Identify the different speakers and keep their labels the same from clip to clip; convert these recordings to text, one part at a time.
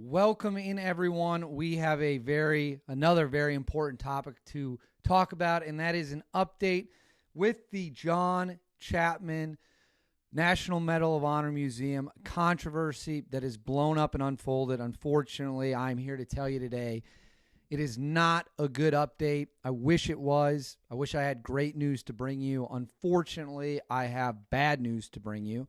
Speaker 1: Welcome in, everyone. We have another very important topic to talk about, and that is an update with the John Chapman National Medal of Honor Museum controversy that has blown up and unfolded. Unfortunately, I'm here to tell you today it is not a good update. I wish it was. I wish I had great news to bring you. Unfortunately, I have bad news to bring you.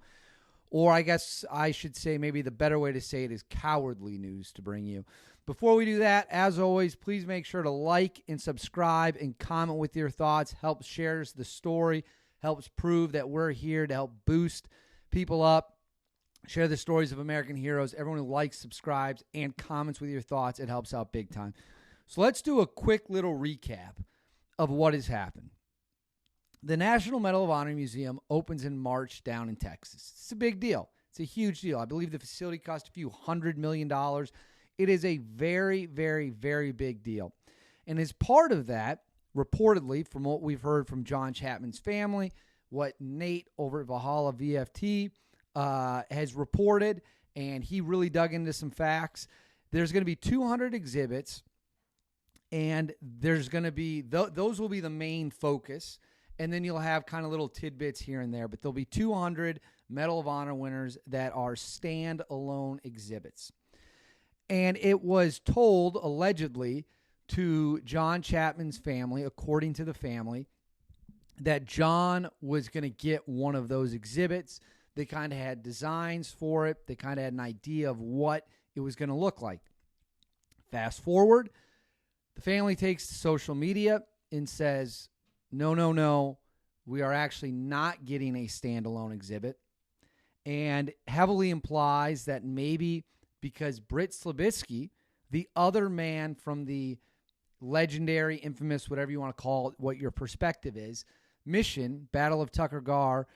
Speaker 1: Or I guess I should say maybe the better way to say it is cowardly news to bring you. Before we do that, as always, please make sure to like and subscribe and comment with your thoughts. Helps shares the story, helps prove that we're here to help boost people up. Share the stories of American heroes. Everyone who likes, subscribes, and comments with your thoughts, it helps out big time. So let's do a quick little recap of what has happened. The National Medal of Honor Museum opens in March down in Texas. It's a big deal. It's a huge deal. I believe the facility cost a few $100 million. It is a very, very, very big deal. And as part of that, reportedly, from what we've heard from John Chapman's family, what Nate over at Valhalla VFT has reported, and he really dug into some facts, there's going to be 200 exhibits, and there's going to be those will be the main focus. And then you'll have kind of little tidbits here and there, but there'll be 200 Medal of Honor winners that are standalone exhibits. And it was told, allegedly, to John Chapman's family, according to the family, that John was going to get one of those exhibits. They kind of had designs for it. They kind of had an idea of what it was going to look like. Fast forward, the family takes to social media and says, no, we are actually not getting a standalone exhibit, and heavily implies that maybe because Britt Slabisky, the other man from the legendary, infamous, whatever you want to call it, what your perspective is, mission, Battle of Tucker Gar,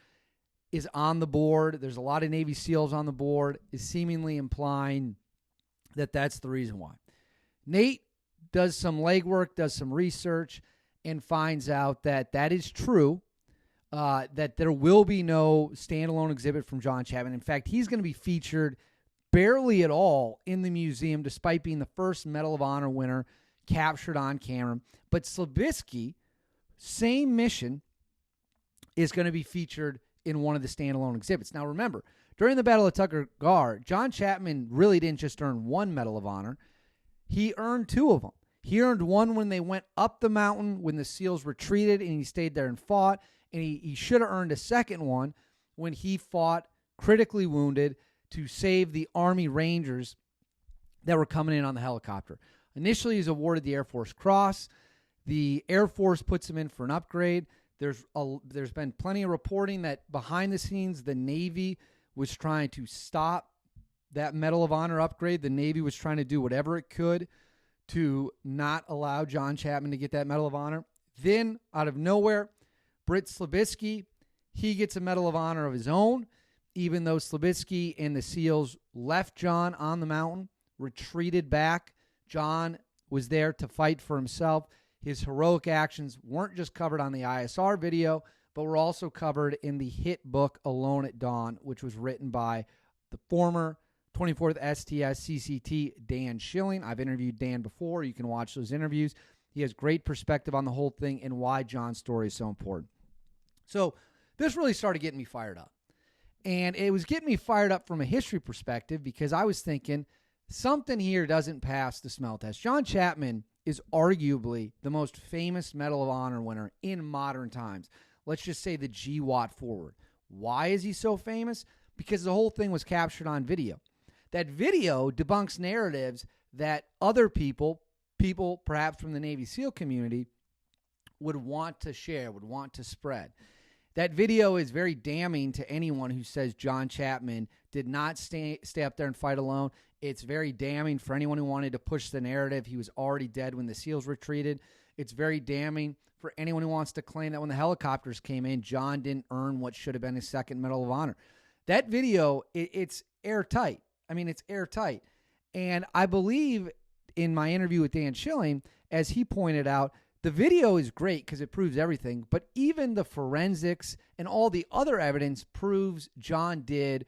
Speaker 1: is on the board. There's a lot of Navy SEALs on the board, is seemingly implying that that's the reason why. Nate does some legwork, does some research, and finds out that that is true, that there will be no standalone exhibit from John Chapman. In fact, he's going to be featured barely at all in the museum, despite being the first Medal of Honor winner captured on camera. But Slabisky, same mission, is going to be featured in one of the standalone exhibits. Now, remember, during the Battle of Tucker Gar, John Chapman really didn't just earn one Medal of Honor. He earned two of them. He earned one when they went up the mountain, when the SEALs retreated, and he stayed there and fought. And he should have earned a second one when he fought critically wounded to save the Army Rangers that were coming in on the helicopter. Initially, he's awarded the Air Force Cross. The Air Force puts him in for an upgrade. There's been plenty of reporting that behind the scenes, the Navy was trying to stop that Medal of Honor upgrade. The Navy was trying to do whatever it could to not allow John Chapman to get that Medal of Honor. Then, out of nowhere, Britt Slabisky, he gets a Medal of Honor of his own, even though Slabisky and the SEALs left John on the mountain, retreated back. John was there to fight for himself. His heroic actions weren't just covered on the ISR video, but were also covered in the hit book Alone at Dawn, which was written by the former 24th STS CCT, Dan Schilling. I've interviewed Dan before. You can watch those interviews. He has great perspective on the whole thing and why John's story is so important. So this really started getting me fired up. And it was getting me fired up from a history perspective because I was thinking something here doesn't pass the smell test. John Chapman is arguably the most famous Medal of Honor winner in modern times. Let's just say the GWAT forward. Why is he so famous? Because the whole thing was captured on video. That video debunks narratives that other people perhaps from the Navy SEAL community, would want to share, would want to spread. That video is very damning to anyone who says John Chapman did not stay up there and fight alone. It's very damning for anyone who wanted to push the narrative he was already dead when the SEALs retreated. It's very damning for anyone who wants to claim that when the helicopters came in, John didn't earn what should have been his second Medal of Honor. That video, it's airtight. I mean, it's airtight. And I believe in my interview with Dan Schilling, as he pointed out, the video is great because it proves everything, but even the forensics and all the other evidence proves John did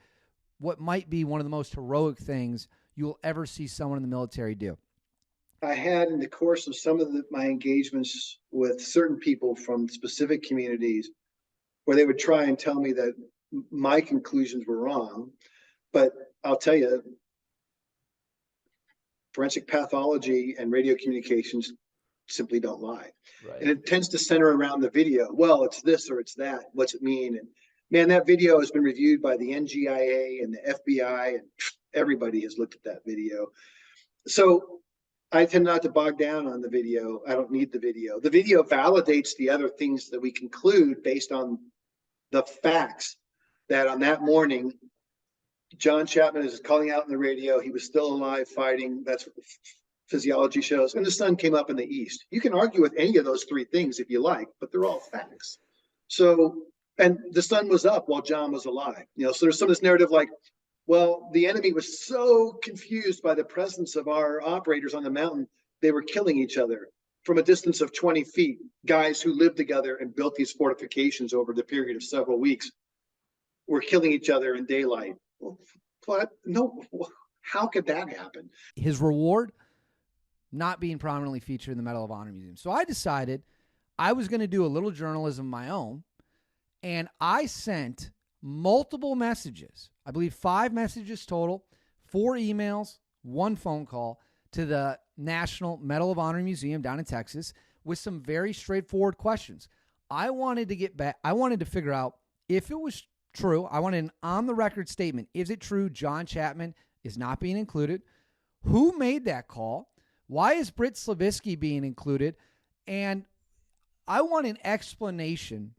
Speaker 1: what might be one of the most heroic things you will ever see someone in the military do.
Speaker 2: I had, in the course of some of my engagements with certain people from specific communities, where they would try and tell me that my conclusions were wrong. But I'll tell you, forensic pathology and radio communications simply don't lie.
Speaker 1: Right.
Speaker 2: And it tends to center around the video. Well, it's this or it's that. What's it mean? And man, that video has been reviewed by the NGIA and the FBI, and everybody has looked at that video. So I tend not to bog down on the video. I don't need the video. The video validates the other things that we conclude based on the facts that on that morning, John Chapman is calling out in the radio. He was still alive fighting. That's what the physiology shows. And the sun came up in the east. You can argue with any of those three things if you like, but they're all facts. So, and the sun was up while John was alive. So there's some of this narrative like, well, the enemy was so confused by the presence of our operators on the mountain, they were killing each other from a distance of 20 feet. Guys who lived together and built these fortifications over the period of several weeks were killing each other in daylight. What? No, how could that happen?
Speaker 1: His reward, not being prominently featured in the Medal of Honor Museum. So I decided I was going to do a little journalism of my own, and I sent multiple messages. I believe 5 messages total, 4 emails, 1 phone call to the National Medal of Honor Museum down in Texas with some very straightforward questions. I wanted to get back. I wanted to figure out if it was true. I wanted an on-the-record statement. Is it true John Chapman is not being included? Who made that call? Why is Britt Slavisky being included? And I want an explanation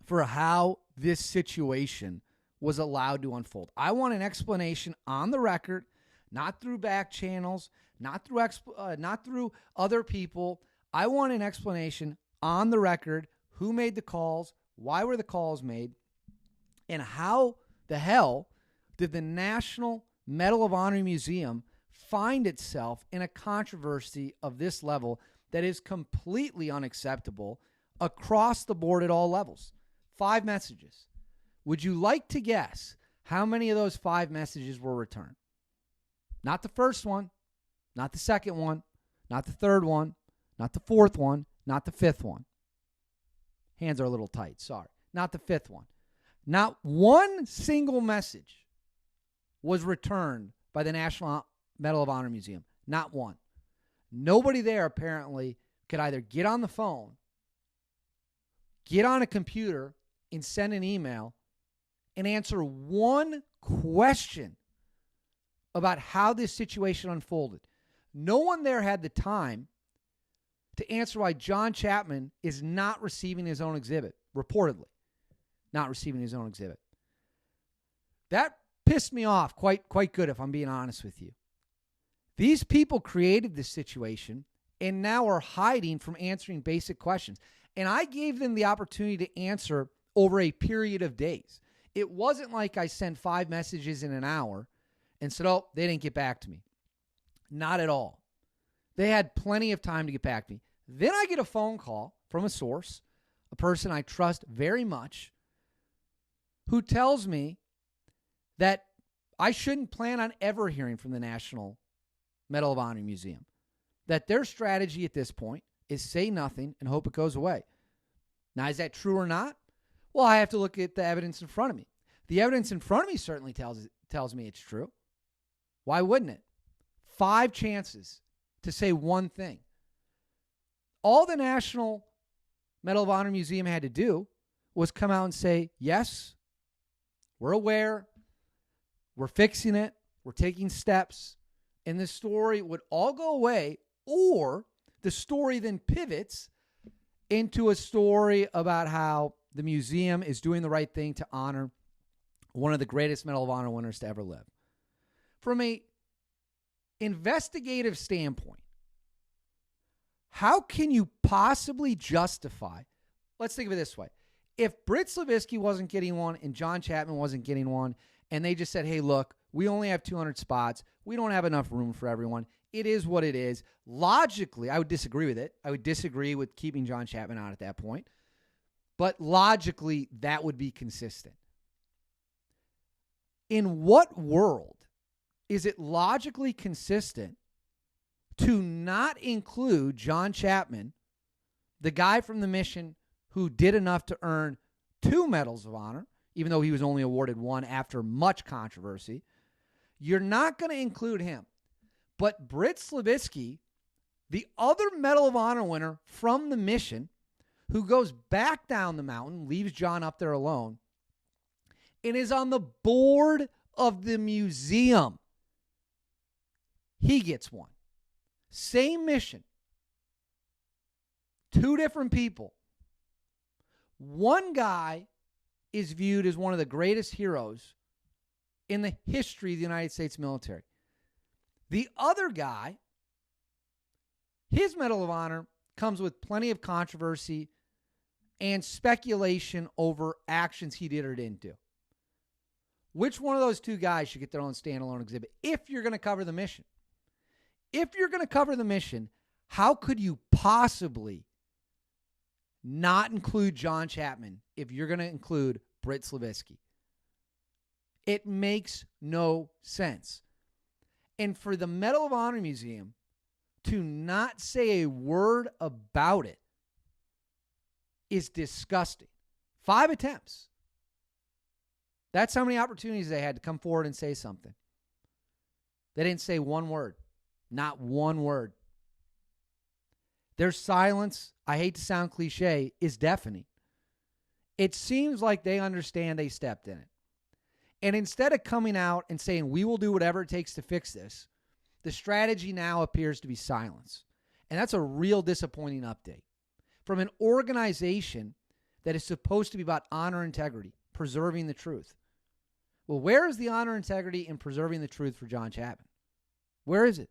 Speaker 1: for how this situation was allowed to unfold. I want an explanation on the record, not through back channels, not through other people. I want an explanation on the record. Who made the calls? Why were the calls made? And how the hell did the National Medal of Honor Museum find itself in a controversy of this level that is completely unacceptable across the board at all levels? 5 messages. Would you like to guess how many of those 5 messages were returned? Not the first one, not the second one, not the third one, not the fourth one, not the 5th one. Hands are a little tight, sorry. Not the 5th one. Not one single message was returned by the National Medal of Honor Museum. Not one. Nobody there apparently could either get on the phone, get on a computer, and send an email and answer one question about how this situation unfolded. No one there had the time to answer why John Chapman is not receiving his own exhibit, reportedly. Not receiving his own exhibit. That pissed me off quite good, if I'm being honest with you. These people created this situation and now are hiding from answering basic questions. And I gave them the opportunity to answer over a period of days. It wasn't like I sent 5 messages in an hour and said, oh, they didn't get back to me. Not at all. They had plenty of time to get back to me. Then I get a phone call from a source, a person I trust very much, who tells me that I shouldn't plan on ever hearing from the National Medal of Honor Museum. That their strategy at this point is say nothing and hope it goes away. Now, is that true or not? Well, I have to look at the evidence in front of me. The evidence in front of me certainly tells me it's true. Why wouldn't it? 5 chances to say one thing. All the National Medal of Honor Museum had to do was come out and say, yes, we're aware, we're fixing it, we're taking steps, and the story would all go away, or the story then pivots into a story about how the museum is doing the right thing to honor one of the greatest Medal of Honor winners to ever live. From a investigative standpoint, how can you possibly justify, let's think of it this way. If Britt Slavisky wasn't getting one and John Chapman wasn't getting one, and they just said, hey, look, we only have 200 spots. We don't have enough room for everyone. It is what it is. Logically, I would disagree with it. I would disagree with keeping John Chapman out at that point. But logically, that would be consistent. In what world is it logically consistent to not include John Chapman, the guy from the mission who did enough to earn 2 Medals of Honor, even though he was only awarded 1 after much controversy? You're not going to include him. But Britt Slabisky, the other Medal of Honor winner from the mission, who goes back down the mountain, leaves John up there alone, and is on the board of the museum, he gets 1. Same mission. 2 different people. One guy is viewed as one of the greatest heroes in the history of the United States military. The other guy, his Medal of Honor comes with plenty of controversy and speculation over actions he did or didn't do. Which one of those 2 guys should get their own standalone exhibit if you're going to cover the mission? If you're going to cover the mission, how could you possibly not include John Chapman if you're going to include Britt Slabisky? It makes no sense. And for the Medal of Honor Museum to not say a word about it is disgusting. 5 attempts. That's how many opportunities they had to come forward and say something. They didn't say one word. Not one word. Their silence, I hate to sound cliche, is deafening. It seems like they understand they stepped in it. And instead of coming out and saying, we will do whatever it takes to fix this, the strategy now appears to be silence. And that's a real disappointing update. From an organization that is supposed to be about honor and integrity, preserving the truth. Well, where is the honor, integrity, and preserving the truth for John Chapman? Where is it?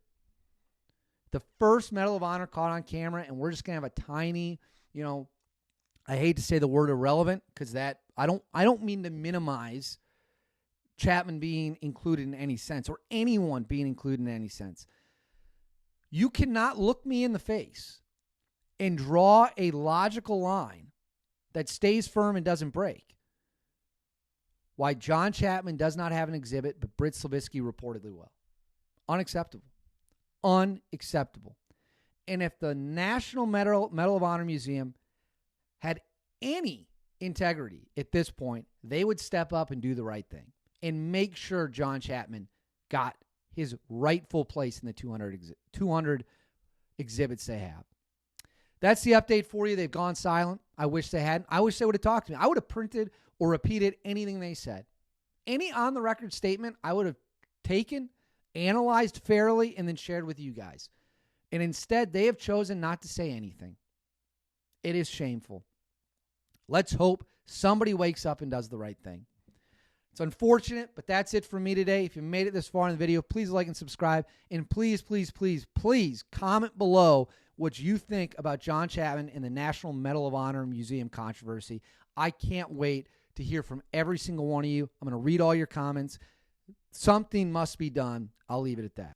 Speaker 1: The first Medal of Honor caught on camera, and we're just going to have a tiny, I hate to say the word irrelevant, because that I don't mean to minimize Chapman being included in any sense, or anyone being included in any sense. You cannot look me in the face and draw a logical line that stays firm and doesn't break. Why John Chapman does not have an exhibit, but Britt Slabisky reportedly will. Unacceptable. Unacceptable. And if the National Medal of Honor Museum had any integrity at this point, they would step up and do the right thing and make sure John Chapman got his rightful place in the 200 exhibits they have. That's the update for you. They've gone silent. I wish they hadn't. I wish they would have talked to me. I would have printed or repeated anything they said. Any on-the-record statement I would have taken, analyzed fairly, and then shared with you guys. And instead, they have chosen not to say anything. It is shameful. Let's hope somebody wakes up and does the right thing. It's unfortunate, but that's it for me today. If you made it this far in the video, please like and subscribe. And please, please, please, please comment below what you think about John Chapman and the National Medal of Honor Museum controversy. I can't wait to hear from every single one of you. I'm going to read all your comments. Something must be done. I'll leave it at that.